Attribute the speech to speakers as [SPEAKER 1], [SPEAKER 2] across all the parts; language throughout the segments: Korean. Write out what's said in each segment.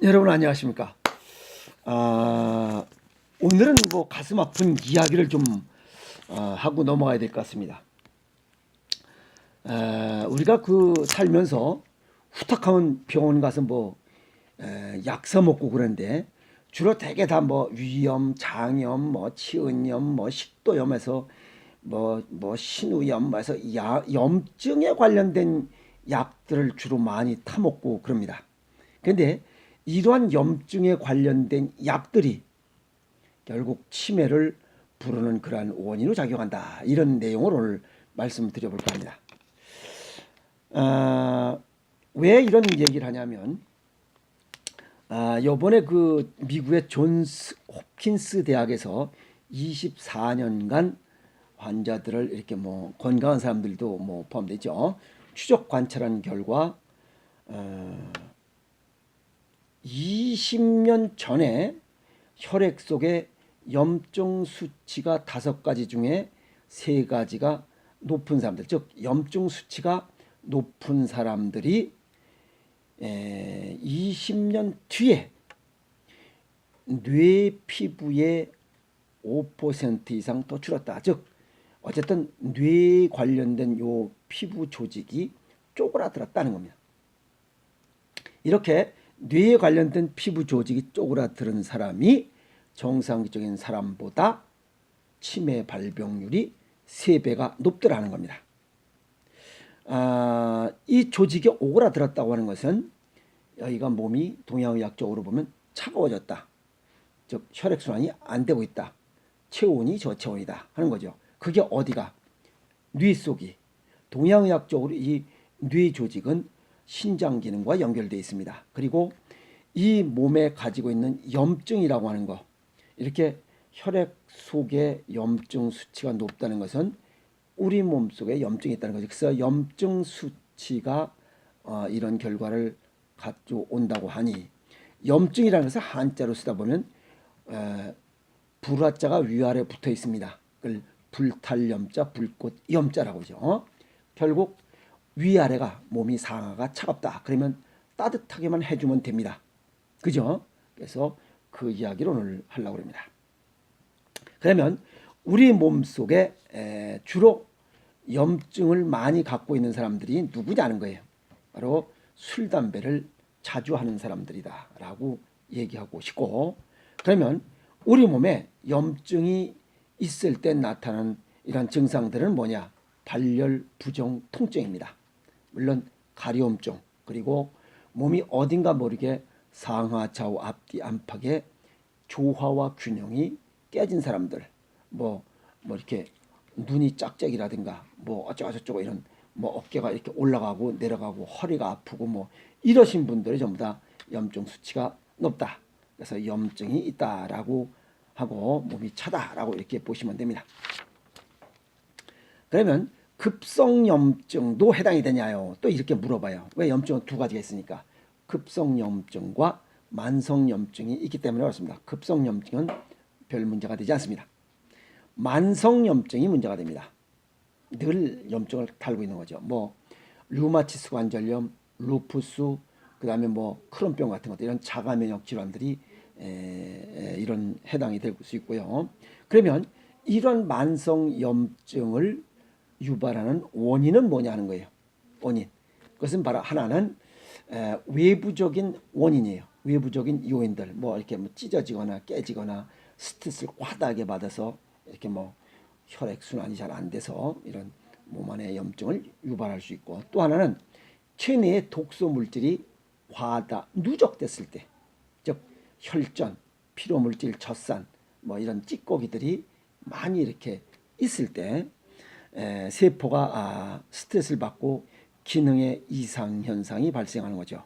[SPEAKER 1] 여러분 안녕하십니까? 오늘은 뭐 가슴 아픈 이야기를 좀 하고 넘어가야 될 것 같습니다. 우리가 살면서 후딱하면 병원 가서 약사 먹고 그러는데 주로 대개 다 뭐 위염, 장염, 뭐 치은염, 뭐 식도염에서 신우염, 해서 염증에 관련된 약들을 주로 많이 타먹고 그럽니다. 근데 이러한 염증에 관련된 약들이 결국 치매를 부르는 그러한 원인으로 작용한다. 이런 내용을 오늘 말씀드려볼까 합니다. 아, 왜 이런 얘기를 하냐면, 요번에 미국의 존스 홉킨스 대학에서 24년간 환자들을 이렇게 건강한 사람들도 포함되죠. 추적 관찰한 결과, 어, 20년 전에 혈액 속에 염증 수치가 5가지 중에 3가지가 높은 사람들, 즉 염증 수치가 높은 사람들이 20년 뒤에 뇌 피부의 5% 이상 더 줄었다. 즉 어쨌든 뇌 관련된 요 피부 조직이 쪼그라들었다는 겁니다. 이렇게 뇌에 관련된 피부 조직이 쪼그라드는 사람이 정상적인 사람보다 치매 발병률이 3배가 높더라는 겁니다. 이 조직이 오그라들었다고 하는 것은 여기가 몸이 동양의학적으로 보면 차가워졌다. 즉 혈액순환이 안 되고 있다. 체온이 저체온이다 하는 거죠. 그게 어디가? 뇌 속이. 동양의학적으로 이 뇌 조직은 신장 기능과 연결되어 있습니다. 그리고 이 몸에 가지고 있는 염증이라고 하는 거, 이렇게 혈액 속에 염증 수치가 높다는 것은 우리 몸 속에 염증이 있다는 거죠. 그래서 염증 수치가 이런 결과를 가져온다고 하니, 염증이라는 것을 한자로 쓰다 보면 불화자가 위아래 붙어 있습니다. 그걸 불탈염자, 불꽃염자라고 하죠. 결국 위아래가 몸이 상하가 차갑다. 그러면 따뜻하게만 해주면 됩니다. 그죠? 그래서 그 이야기를 오늘 하려고 합니다. 그러면 우리 몸속에 주로 염증을 많이 갖고 있는 사람들이 누구냐는 거예요. 바로 술, 담배를 자주 하는 사람들이다 라고 얘기하고 싶고, 그러면 우리 몸에 염증이 있을 때 나타나는 이런 증상들은 뭐냐? 발열, 부종, 통증입니다. 물론 가려움증, 그리고 몸이 어딘가 모르게 상하, 좌우, 앞뒤, 안팎의 조화와 균형이 깨진 사람들, 이렇게 눈이 짝짝이라든가 어쩌고저쩌고 이런 어깨가 이렇게 올라가고 내려가고 허리가 아프고 이러신 분들이 전부 다 염증 수치가 높다. 그래서 염증이 있다라고 하고 몸이 차다라고 이렇게 보시면 됩니다. 그러면 급성염증도 해당이 되냐요? 또 이렇게 물어봐요. 왜? 염증은 2가지가 있으니까. 급성염증과 만성염증이 있기 때문에 그렇습니다. 급성염증은 별 문제가 되지 않습니다. 만성염증이 문제가 됩니다. 늘 염증을 달고 있는 거죠. 류마티스 관절염, 루푸스, 그 다음에 크론병 같은 것들, 이런 자가면역 질환들이 이런 해당이 될 수 있고요. 그러면 이런 만성염증을 유발하는 원인은 뭐냐 하는 거예요. 원인. 그것은 바로 하나는 외부적인 원인이에요. 외부적인 요인들, 이렇게 찢어지거나 깨지거나 스트레스를 과다하게 받아서 이렇게 혈액 순환이 잘 안 돼서 이런 몸 안에 염증을 유발할 수 있고, 또 하나는 체내의 독소 물질이 누적됐을 때, 즉 혈전, 피로물질, 젖산, 이런 찌꺼기들이 많이 이렇게 있을 때 세포가 스트레스를 받고 기능의 이상 현상이 발생하는 거죠.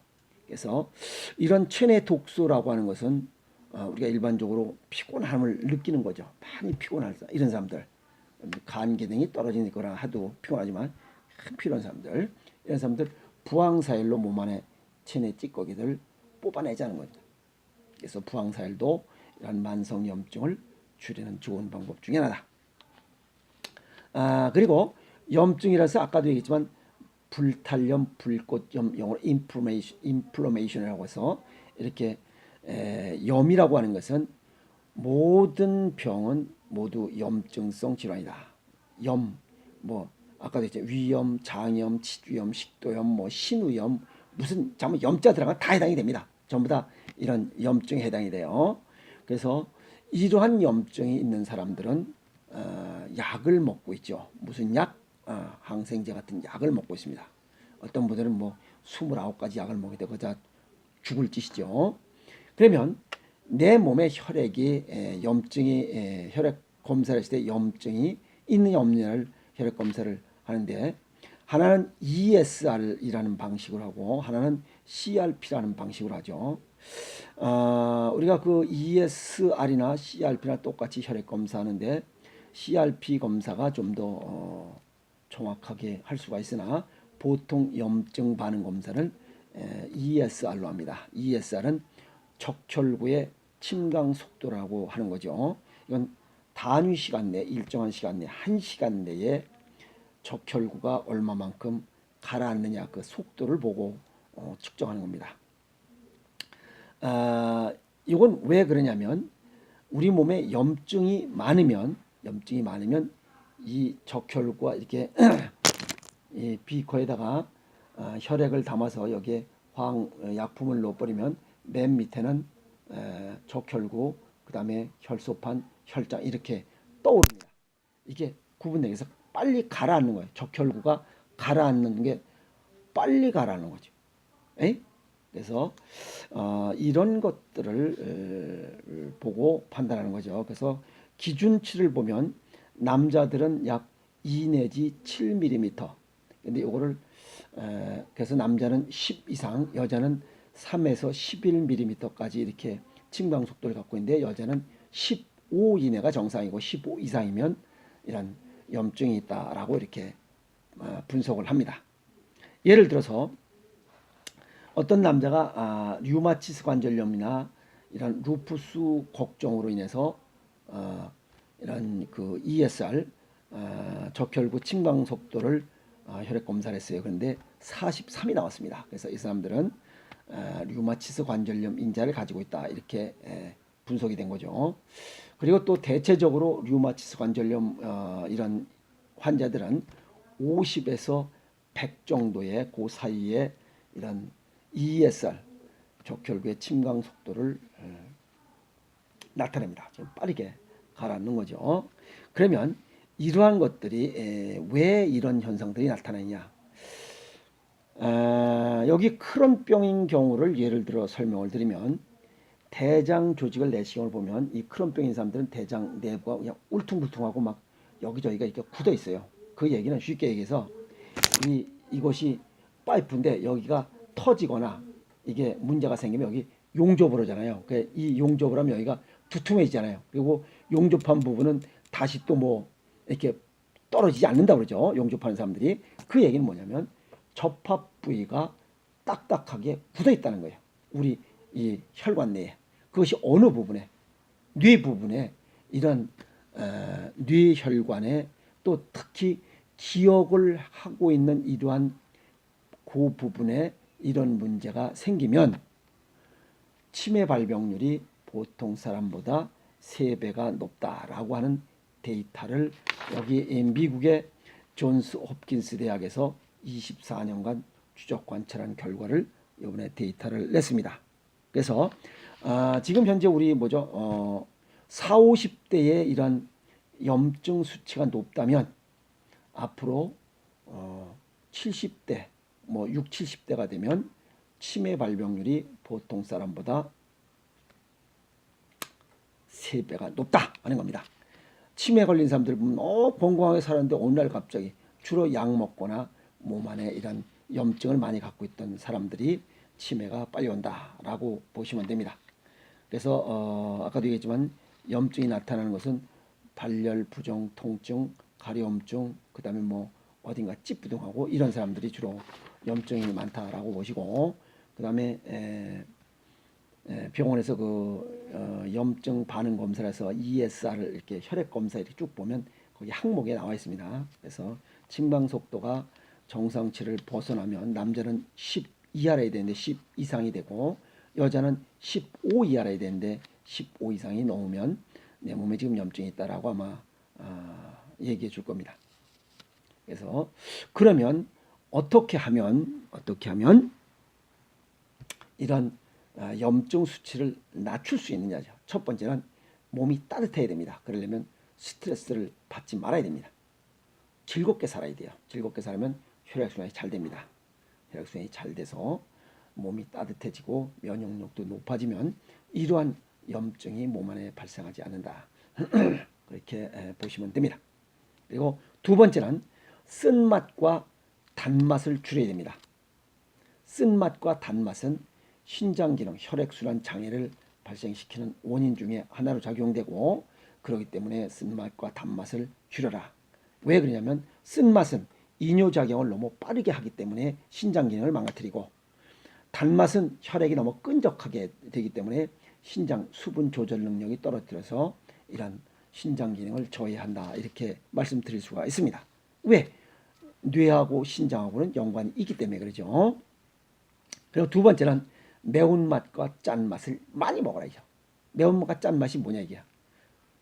[SPEAKER 1] 그래서 이런 체내 독소라고 하는 것은 우리가 일반적으로 피곤함을 느끼는 거죠. 많이 피곤한 이런 사람들, 간 기능이 떨어지거나 하도 피곤하지만 피곤한 사람들, 이런 사람들 부항사열로 몸 안에 체내 찌꺼기들 뽑아내자는 거죠. 그래서 부항사열도 이런 만성염증을 줄이는 좋은 방법 중에 하나다. 그리고 염증이라서 아까도 얘기했지만 불탈염, 불꽃염, 영어로 인플레메이션이라고 해서 이렇게 염이라고 하는 것은 모든 병은 모두 염증성 질환이다. 염, 뭐 아까도 했죠. 위염, 장염, 치주염, 식도염, 뭐 신우염, 무슨 잘못 염자 들어가면 다 해당이 됩니다. 전부 다 이런 염증에 해당이 돼요. 그래서 이러한 염증이 있는 사람들은 약을 먹고 있죠. 무슨 약? 항생제 같은 약을 먹고 있습니다. 어떤 분들은 뭐 29가지 약을 먹게 되고 다 죽을 짓이죠. 그러면 내 몸의 혈액이 염증이 혈액 검사를 했을 때 염증이 있느냐 없느냐를 혈액 검사를 하는데 하나는 ESR이라는 방식으로 하고 하나는 CRP라는 방식으로 하죠. 우리가 그 ESR이나 CRP나 똑같이 혈액 검사하는데 CRP 검사가 좀 더 정확하게 할 수가 있으나 보통 염증 반응 검사를 ESR로 합니다. ESR은 적혈구의 침강 속도라고 하는 거죠. 이건 단위 시간 내 일정한 시간 내 1시간 내에 적혈구가 얼마만큼 가라앉느냐 그 속도를 보고 측정하는 겁니다. 이건 왜 그러냐면 우리 몸에 염증이 많으면 이 적혈구가 이렇게 이 비커에다가 혈액을 담아서 여기에 약품을 넣어버리면 맨 밑에는 적혈구, 그 다음에 혈소판, 혈장 이렇게 떠오릅니다. 이게 구분되기 위해서 빨리 가라앉는 거예요. 적혈구가 가라앉는 게 빨리 가라앉는 거죠. 에이? 그래서 이런 것들을 보고 판단하는 거죠. 그래서 기준치를 보면 남자들은 약 2 내지 7mm. 근데 이거를 그래서 남자는 10 이상, 여자는 3에서 11mm까지 이렇게 침방 속도를 갖고 있는데 여자는 15 이내가 정상이고 15 이상이면 이런 염증이 있다라고 이렇게 분석을 합니다. 예를 들어서 어떤 남자가 류마티스 관절염이나 이런 루푸스 걱정으로 인해서 이런 그 ESR 적혈구 침강 속도를 혈액 검사를 했어요. 그런데 43이 나왔습니다. 그래서 이 사람들은 류마티스 관절염 인자를 가지고 있다 이렇게 분석이 된 거죠. 그리고 또 대체적으로 류마티스 관절염 이런 환자들은 50에서 100 정도의 그 사이에 이런 ESR 적혈구의 침강 속도를 나타냅니다. 좀 빠르게 가라앉는 거죠. 그러면 이러한 것들이 왜 이런 현상들이 나타나느냐? 여기 크론병인 경우를 예를 들어 설명을 드리면 대장 조직을 내시경을 보면 이 크론병인 사람들은 대장 내부가 그냥 울퉁불퉁하고 막 여기저기가 이렇게 굳어 있어요. 그 얘기는 쉽게 얘기해서 이것이 파이프인데 여기가 터지거나 이게 문제가 생기면 여기 용접을 하잖아요. 이 용접을 하면 여기가 두툼해지잖아요. 그리고 용접한 부분은 다시 또 뭐 이렇게 떨어지지 않는다고 그러죠. 용접하는 사람들이. 그 얘기는 뭐냐면 접합 부위가 딱딱하게 굳어 있다는 거예요. 우리 이 혈관 내에. 그것이 어느 부분에? 뇌 부분에 이런 뇌혈관에 또 특히 기억을 하고 있는 이러한 그 부분에 이런 문제가 생기면 치매 발병률이 보통 사람보다 3배가 높다라고 하는 데이터를 여기 미국의 존스 홉킨스 대학에서 24년간 추적 관찰한 결과를 이번에 데이터를 냈습니다. 그래서 지금 현재 우리 4, 50대의 이런 염증 수치가 높다면 앞으로 70대, 6, 70대가 되면 치매 발병률이 보통 사람보다 3배가 높다 하는 겁니다. 치매 걸린 사람들 보면 건강하게 살았는데 어느 날 갑자기 주로 약 먹거나 몸 안에 이런 염증을 많이 갖고 있던 사람들이 치매가 빨리 온다라고 보시면 됩니다. 그래서 아까도 얘기했지만 염증이 나타나는 것은 발열, 부종, 통증, 가려움증, 그 다음에 어딘가 찌뿌둥하고 이런 사람들이 주로 염증이 많다라고 보시고, 그 다음에 병원에서 염증 반응 검사를 해서 ESR을 이렇게 혈액 검사 이렇게 쭉 보면 거기 항목에 나와 있습니다. 그래서 침방 속도가 정상치를 벗어나면 남자는 10 이하라 해야 되는데 10 이상이 되고 여자는 15 이하라 해야 되는데 15 이상이 넘으면 내 몸에 지금 염증이 있다라고 아마 얘기해 줄 겁니다. 그래서 그러면 어떻게 하면 이런 염증 수치를 낮출 수 있느냐죠. 첫 번째는 몸이 따뜻해야 됩니다. 그러려면 스트레스를 받지 말아야 됩니다. 즐겁게 살아야 돼요. 즐겁게 살면 혈액순환이 잘 됩니다. 혈액순환이 잘 돼서 몸이 따뜻해지고 면역력도 높아지면 이러한 염증이 몸 안에 발생하지 않는다. 그렇게 보시면 됩니다. 그리고 두 번째는 쓴맛과 단맛을 줄여야 됩니다. 쓴맛과 단맛은 신장기능, 혈액순환 장애를 발생시키는 원인 중에 하나로 작용되고 그렇기 때문에 쓴맛과 단맛을 줄여라. 왜 그러냐면 쓴맛은 이뇨작용을 너무 빠르게 하기 때문에 신장기능을 망가뜨리고 단맛은 혈액이 너무 끈적하게 되기 때문에 신장 수분 조절 능력이 떨어뜨려서 이런 신장 기능을 저해한다. 이렇게 말씀드릴 수가 있습니다. 왜? 뇌하고 신장하고는 연관이 있기 때문에 그러죠. 그리고 두 번째는 매운맛과 짠맛을 많이 먹어야죠. 매운맛과 짠맛이 뭐냐 이게.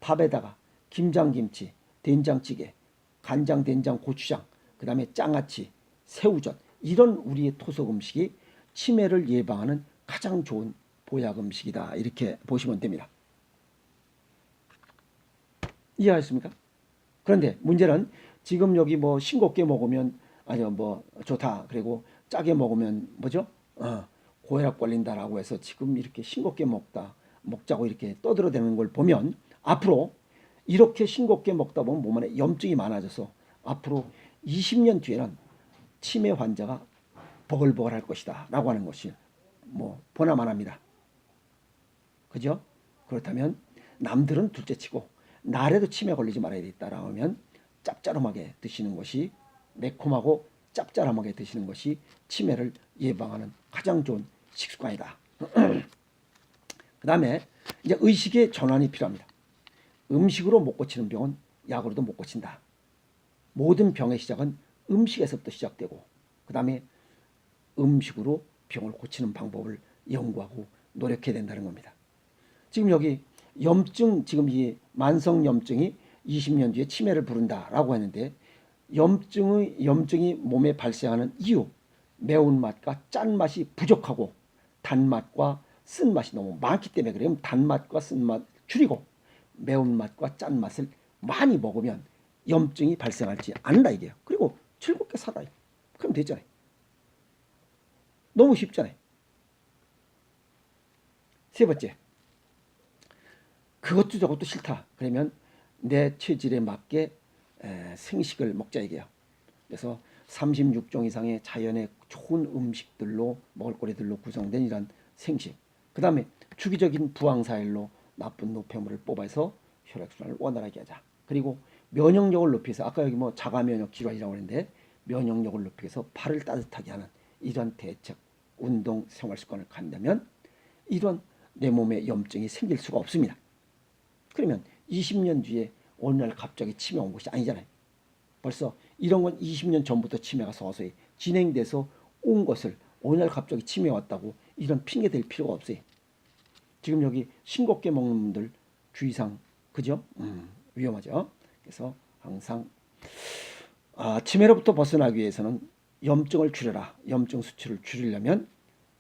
[SPEAKER 1] 밥에다가 김장김치, 된장찌개, 간장, 된장, 고추장, 그 다음에 장아찌, 새우젓 이런 우리의 토속 음식이 치매를 예방하는 가장 좋은 보약 음식이다. 이렇게 보시면 됩니다. 이해하셨습니까? 그런데 문제는 지금 여기 뭐 싱겁게 먹으면 아니요 뭐 좋다. 그리고 짜게 먹으면 뭐죠? 고혈압 걸린다라고 해서 지금 이렇게 싱겁게 먹자고 이렇게 떠들어대는 걸 보면 앞으로 이렇게 싱겁게 먹다 보면 몸 안에 염증이 많아져서 앞으로 20년 뒤에는 치매 환자가 버글버글할 것이다 라고 하는 것이 뭐 보나마나합니다. 그죠? 그렇다면 남들은 둘째치고 나라도 치매 걸리지 말아야 되겠다라고 하면 짭짤하게 드시는 것이 매콤하고 짭짤하게 드시는 것이 치매를 예방하는 가장 좋은 식습관이다. 그 다음에 이제 의식의 전환이 필요합니다. 음식으로 못 고치는 병은 약으로도 못 고친다. 모든 병의 시작은 음식에서부터 시작되고 그 다음에 음식으로 병을 고치는 방법을 연구하고 노력해야 된다는 겁니다. 지금 여기 염증, 지금 이 만성 염증이 20년 뒤에 치매를 부른다라고 했는데 염증이 몸에 발생하는 이유, 매운맛과 짠맛이 부족하고 단맛과 쓴맛이 너무 많기 때문에 그래요. 단맛과 쓴맛 줄이고 매운맛과 짠맛을 많이 먹으면 염증이 발생하지 않는다 이게요. 그리고 즐겁게 살아요. 그럼 되잖아요. 너무 쉽잖아요. 세 번째, 그것도 저것도 싫다. 그러면 내 체질에 맞게 생식을 먹자 이게요. 그래서 36종 이상의 자연의 좋은 음식들로 먹을거리들로 구성된 이런 생식. 그 다음에 주기적인 부항사일로 나쁜 노폐물을 뽑아서 혈액순환을 원활하게 하자. 그리고 면역력을 높여서 아까 여기 뭐 자가면역 질환이라고 하는데 면역력을 높여서 발을 따뜻하게 하는 이런 대책, 운동, 생활습관을 갖는다면 이런 내 몸에 염증이 생길 수가 없습니다. 그러면 20년 뒤에 어느 날 갑자기 치매 온 것이 아니잖아요. 벌써 이런 건 20년 전부터 치매가 서서히 진행돼서 온 것을 어느 날 갑자기 치매 왔다고 이런 핑계 댈 필요가 없어요. 지금 여기 싱겁게 먹는 분들 주의사항 그죠? 위험하죠. 그래서 항상 치매로부터 벗어나기 위해서는 염증을 줄여라. 염증 수치를 줄이려면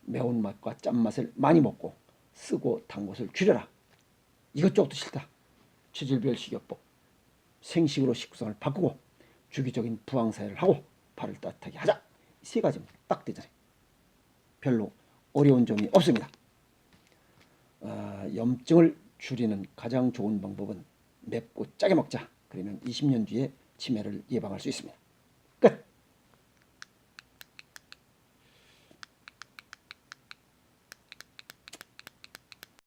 [SPEAKER 1] 매운맛과 짠맛을 많이 먹고 쓰고 단 것을 줄여라. 이것저것도 싫다. 체질별 식이요법, 생식으로 식구성을 바꾸고 주기적인 부항사회를 하고 발을 따뜻하게 하자. 세 가지면 딱 되잖아요. 별로 어려운 점이 없습니다. 염증을 줄이는 가장 좋은 방법은 맵고 짜게 먹자. 그러면 20년 뒤에 치매를 예방할 수 있습니다.